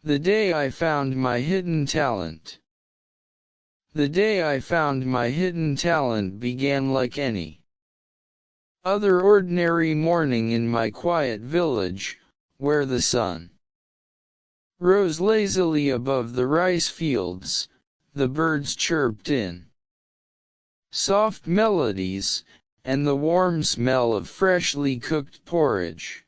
The day I found my hidden talent. The day I found my hidden talent began like any other ordinary morning in my quiet village, where the sun rose lazily above the rice fields, the birds chirped in soft melodies, and the warm smell of freshly cooked porridge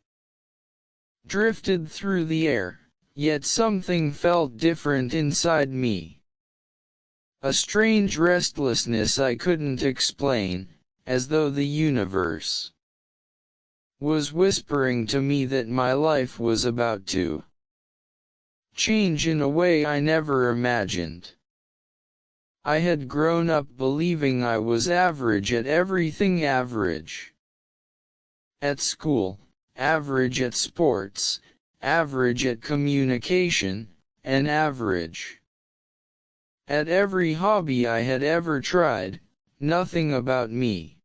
drifted through the air, yet something felt different inside me. A strange restlessness I couldn't explain, as though the universe was whispering to me that my life was about to change in a way I never imagined. I had grown up believing I was average at everything average. At school, average at sports, average at communication, and average at every hobby I had ever tried. Nothing about me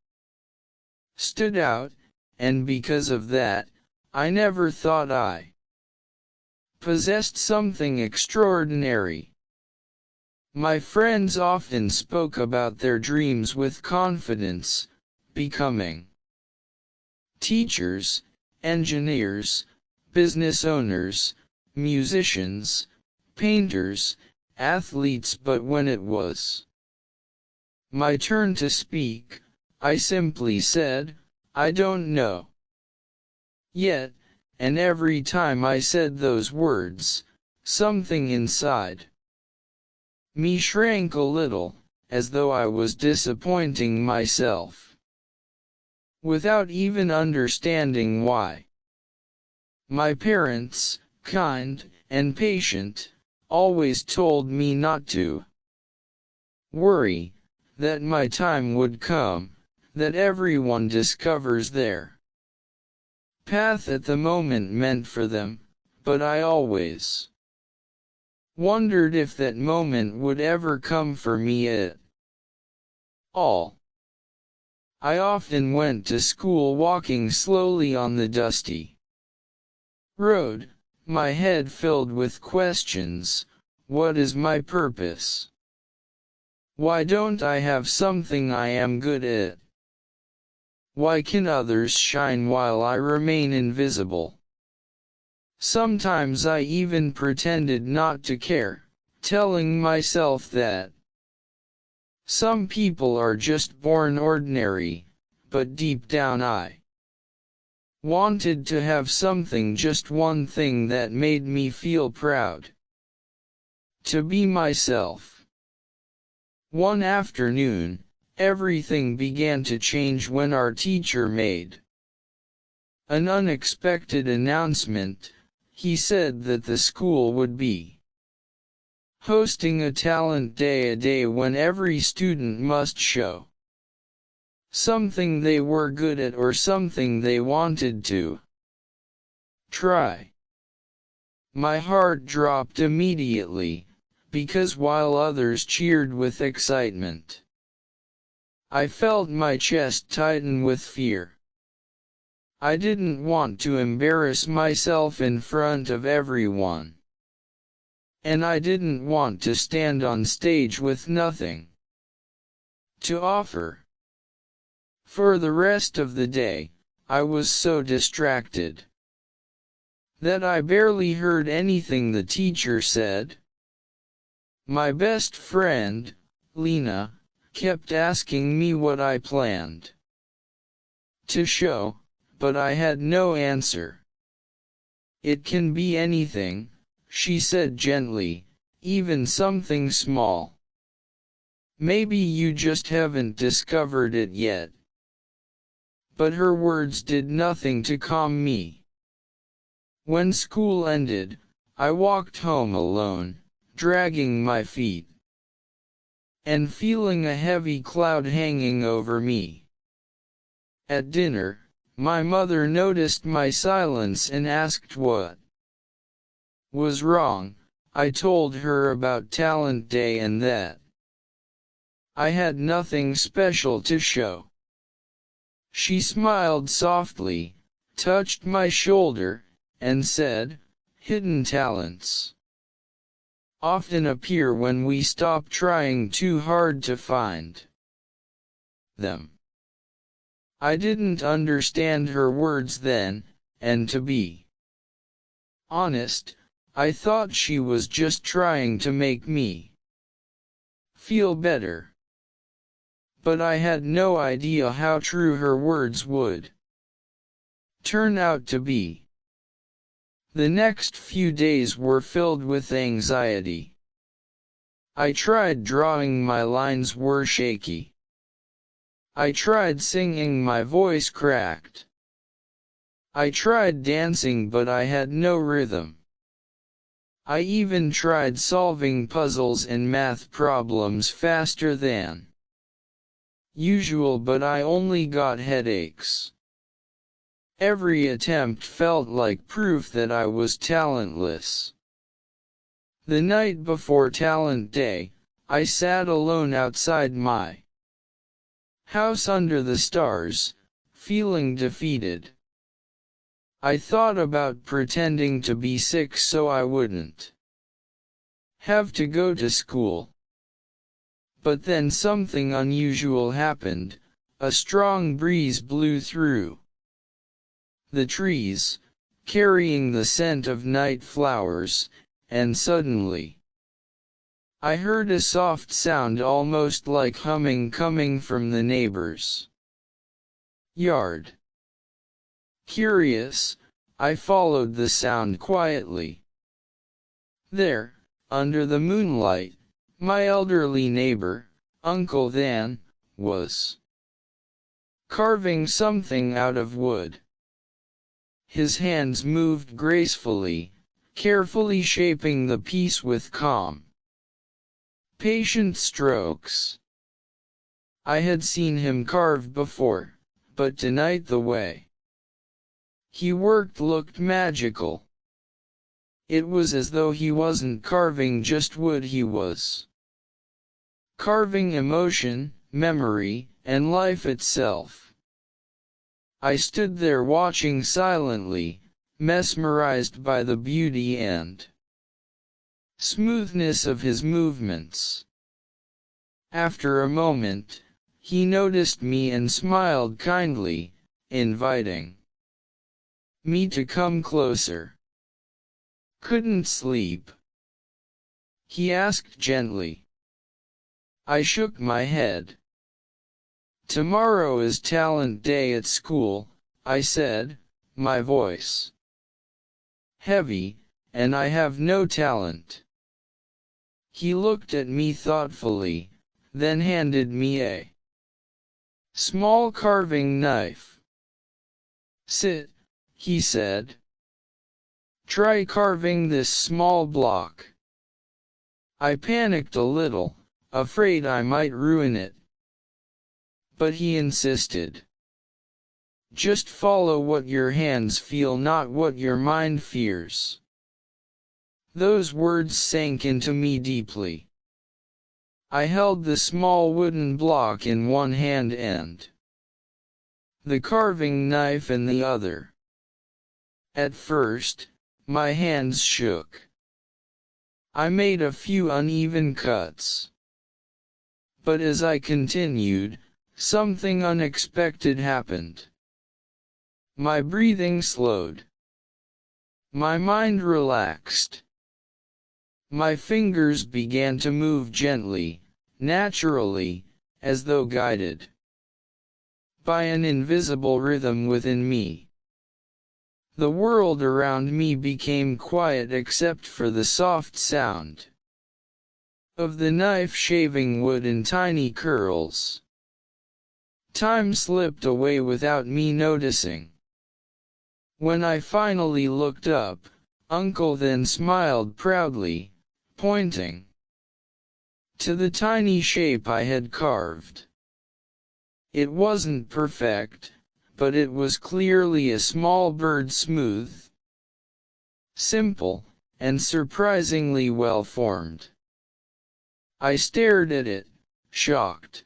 stood out, and because of that, I never thought I possessed something extraordinary. My friends often spoke about their dreams with confidence, becoming teachers, engineers, business owners, musicians, painters, athletes, but when it was my turn to speak, I simply said, "I don't know yet," and every time I said those words, something inside me shrank a little, as though I was disappointing myself, without even understanding why. My parents, kind and patient, always told me not to worry, that my time would come, that everyone discovers their path at the moment meant for them, but I always wondered if that moment would ever come for me at all. I often went to school walking slowly on the dusty road, my head filled with questions. What is my purpose? Why don't I have something I am good at? Why can others shine while I remain invisible? Sometimes I even pretended not to care, telling myself that some people are just born ordinary, but deep down I wanted to have something, just one thing that made me feel proud. To be myself. One afternoon, everything began to change when our teacher made an unexpected announcement. He said that the school would be hosting a talent day, a day when every student must show something they were good at or something they wanted to try. My heart dropped immediately, because while others cheered with excitement, I felt my chest tighten with fear. I didn't want to embarrass myself in front of everyone. And I didn't want to stand on stage with nothing to offer. For the rest of the day, I was so distracted that I barely heard anything the teacher said. My best friend, Lena, kept asking me what I planned to show, but I had no answer. "It can be anything," she said gently, "even something small. Maybe you just haven't discovered it yet." But her words did nothing to calm me. When school ended, I walked home alone, dragging my feet, and feeling a heavy cloud hanging over me. At dinner, my mother noticed my silence and asked what was wrong. I told her about Talent Day and that I had nothing special to show. She smiled softly, touched my shoulder, and said, "Hidden talents often appear when we stop trying too hard to find them. I didn't understand her words then, and to be honest, I thought she was just trying to make me feel better. But I had no idea how true her words would turn out to be. The next few days were filled with anxiety. I tried drawing, my lines were shaky. I tried singing, my voice cracked. I tried dancing, but I had no rhythm. I even tried solving puzzles and math problems faster than usual, but I only got headaches. Every attempt felt like proof that I was talentless. The night before Talent Day, I sat alone outside my house under the stars, feeling defeated. I thought about pretending to be sick so I wouldn't have to go to school. But then something unusual happened. A strong breeze blew through the trees, carrying the scent of night flowers, and suddenly I heard a soft sound, almost like humming, coming from the neighbor's yard. Curious, I followed the sound quietly. There, under the moonlight, my elderly neighbor, Uncle Dan, was carving something out of wood. His hands moved gracefully, carefully shaping the piece with calm, patient strokes. I had seen him carve before, but tonight the way he worked looked magical. It was as though he wasn't carving just wood, he was carving emotion, memory, and life itself. I stood there watching silently, mesmerized by the beauty and smoothness of his movements. After a moment, he noticed me and smiled kindly, inviting me to come closer. "Couldn't sleep?" he asked gently. I shook my head. "Tomorrow is Talent Day at school," I said, my voice heavy, "and I have no talent." He looked at me thoughtfully, then handed me a small carving knife. "Sit," he said. "Try carving this small block." I panicked a little, afraid I might ruin it. But he insisted. "Just follow what your hands feel, not what your mind fears." Those words sank into me deeply. I held the small wooden block in one hand and the carving knife in the other. At first, my hands shook. I made a few uneven cuts. But as I continued, something unexpected happened. My breathing slowed. My mind relaxed. My fingers began to move gently, naturally, as though guided by an invisible rhythm within me. The world around me became quiet except for the soft sound of the knife shaving wood in tiny curls. Time slipped away without me noticing. When I finally looked up, Uncle then smiled proudly, pointing to the tiny shape I had carved. It wasn't perfect, but it was clearly a small bird, smooth, simple, and surprisingly well formed. I stared at it, shocked.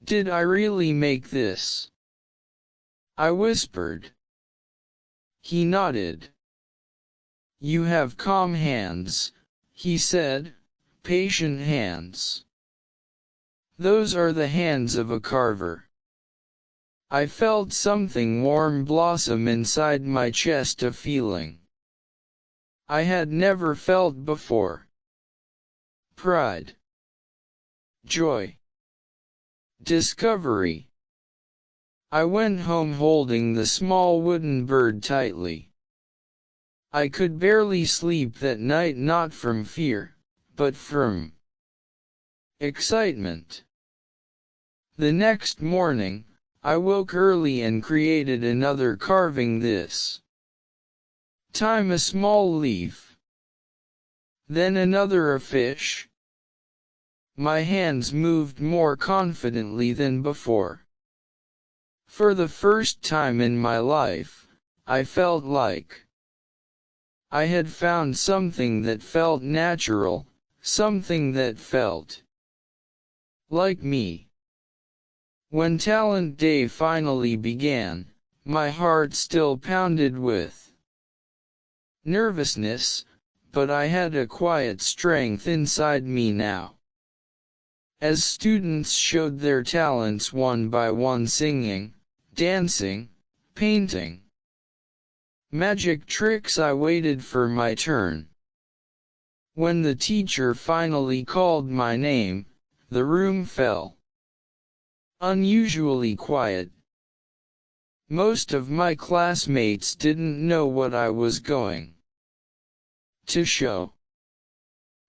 "Did I really make this?" I whispered. He nodded. "You have calm hands," he said. Patient hands. Those are the hands of a carver. I felt something warm blossom inside my chest, a feeling I had never felt before. Pride. Joy. Discovery. I went home holding the small wooden bird tightly. I could barely sleep that night, not from fear, but from excitement. The next morning, I woke early and created another carving, this time a small leaf. Then another, a fish. My hands moved more confidently than before. For the first time in my life, I felt like I had found something that felt natural, something that felt like me. When Talent Day finally began, my heart still pounded with nervousness, but I had a quiet strength inside me now. As students showed their talents one by one, singing, dancing, painting, magic tricks, I waited for my turn. When the teacher finally called my name, the room fell unusually quiet. Most of my classmates didn't know what I was going to show.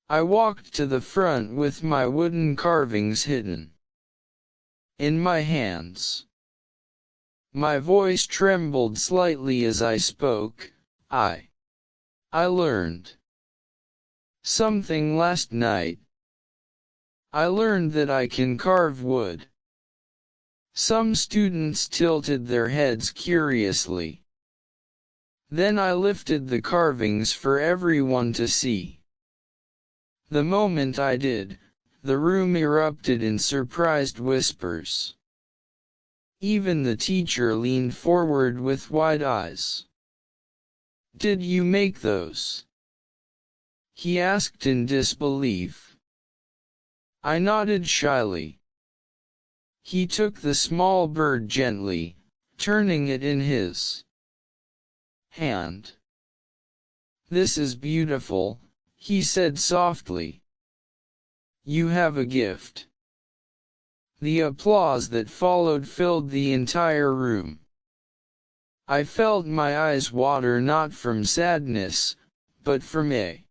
I walked to the front with my wooden carvings hidden in my hands. My voice trembled slightly as I spoke. I learned something last night. I learned that I can carve wood. Some students tilted their heads curiously. Then I lifted the carvings for everyone to see. The moment I did, the room erupted in surprised whispers. Even the teacher leaned forward with wide eyes. "Did you make those?" he asked in disbelief. I nodded shyly. He took the small bird gently, turning it in his hand. "This is beautiful," he said softly. "You have a gift." The applause that followed filled the entire room. I felt my eyes water, not from sadness, but from a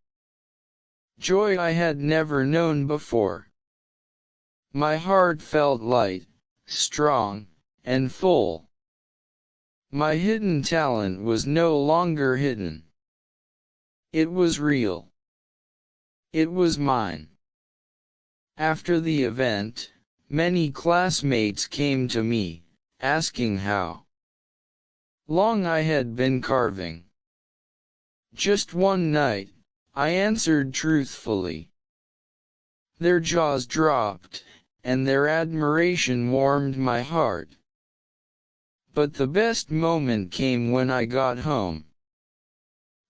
joy I had never known before. My heart felt light, strong, and full. My hidden talent was no longer hidden. It was real. It was mine. After the event, many classmates came to me, asking how long I had been carving. Just one night, I answered truthfully. Their jaws dropped, and their admiration warmed my heart. But the best moment came when I got home.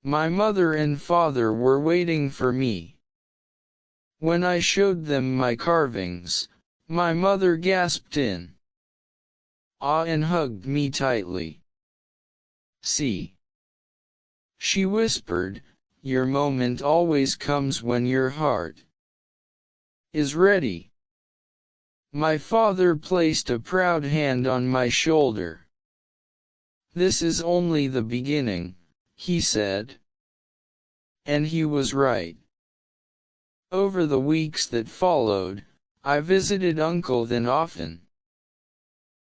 My mother and father were waiting for me. When I showed them my carvings, my mother gasped in awe and hugged me tightly. "See," she whispered, "your moment always comes when your heart is ready." My father placed a proud hand on my shoulder. "This is only the beginning," he said. And he was right. Over the weeks that followed, I visited Uncle then often.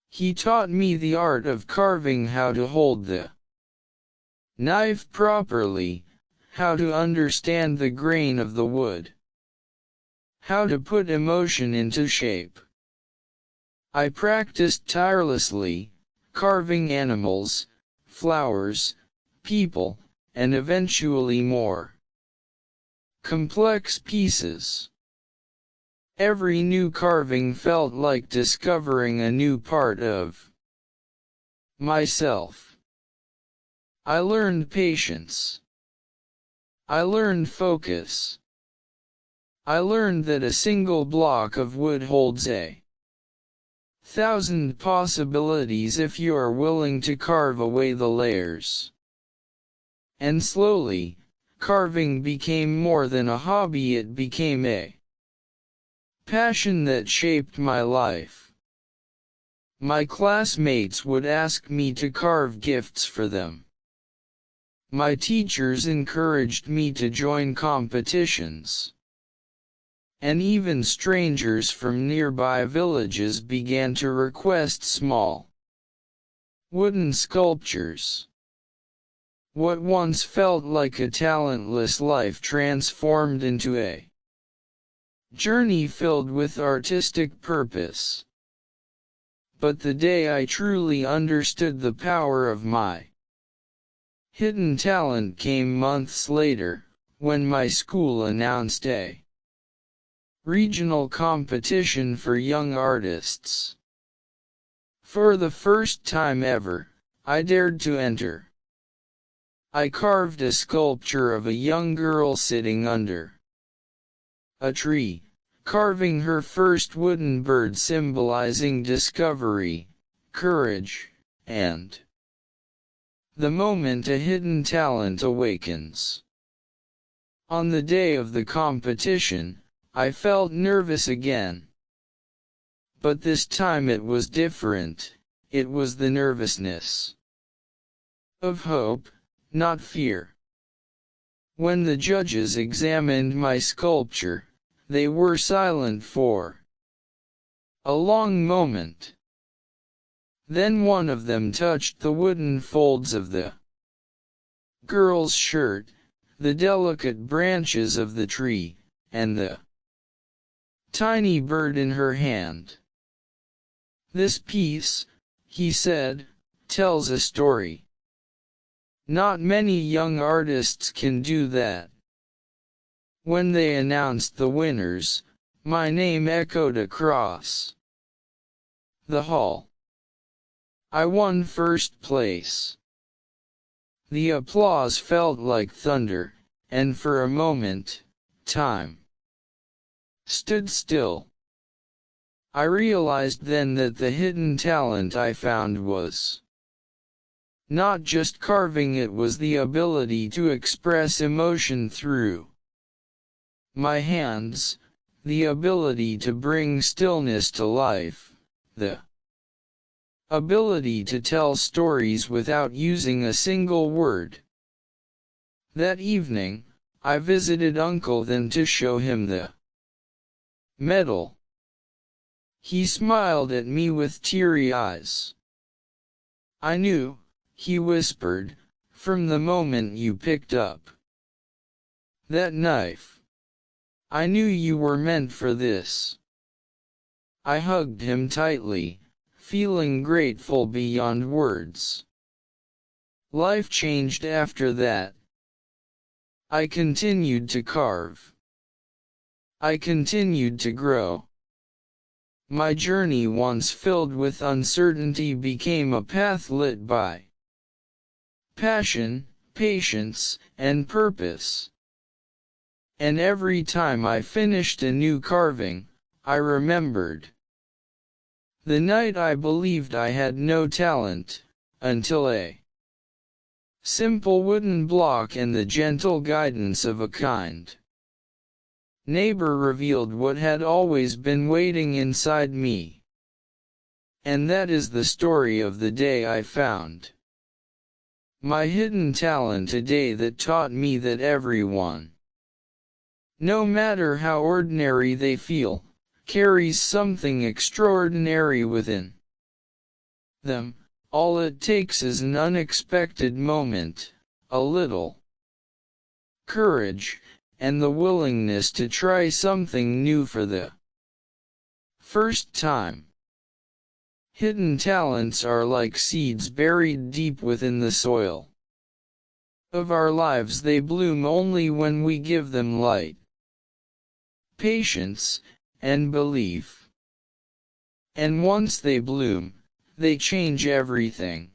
He taught me the art of carving, how to hold the knife properly, how to understand the grain of the wood, how to put emotion into shape. I practiced tirelessly, carving animals, flowers, people, and eventually more complex pieces. Every new carving felt like discovering a new part of myself. I learned patience. I learned focus. I learned that a single block of wood holds 1,000 possibilities if you are willing to carve away the layers. And slowly, carving became more than a hobby, it became a passion that shaped my life. My classmates would ask me to carve gifts for them. My teachers encouraged me to join competitions. And even strangers from nearby villages began to request small wooden sculptures. What once felt like a talentless life transformed into a journey filled with artistic purpose. But the day I truly understood the power of my hidden talent came months later, when my school announced a regional competition for young artists. For the first time ever, I dared to enter. I carved a sculpture of a young girl sitting under a tree, carving her first wooden bird, symbolizing discovery, courage, and the moment a hidden talent awakens. On the day of the competition, I felt nervous again. But this time it was different. It was the nervousness of hope, not fear. When the judges examined my sculpture, they were silent for a long moment. Then one of them touched the wooden folds of the girl's shirt, the delicate branches of the tree, and the tiny bird in her hand. "This piece," he said, "tells a story. Not many young artists can do that." When they announced the winners, my name echoed across the hall. I won first place. The applause felt like thunder, and for a moment, time stood still. I realized then that the hidden talent I found was not just carving, it was the ability to express emotion through my hands, the ability to bring stillness to life, the ability to tell stories without using a single word. That evening, I visited Uncle then to show him the medal. He smiled at me with teary eyes. "I knew," he whispered, "from the moment you picked up that knife. I knew you were meant for this." I hugged him tightly, feeling grateful beyond words. Life changed after that. I continued to carve. I continued to grow. My journey, once filled with uncertainty, became a path lit by passion, patience, and purpose. And every time I finished a new carving, I remembered the night I believed I had no talent, until a simple wooden block and the gentle guidance of a kind neighbor revealed what had always been waiting inside me. And that is the story of the day I found my hidden talent, a day that taught me that everyone, no matter how ordinary they feel, carries something extraordinary within them. All it takes is an unexpected moment, a little courage, and the willingness to try something new for the first time. Hidden talents are like seeds buried deep within the soil of our lives. They bloom only when we give them light, patience, and belief. And once they bloom, they change everything.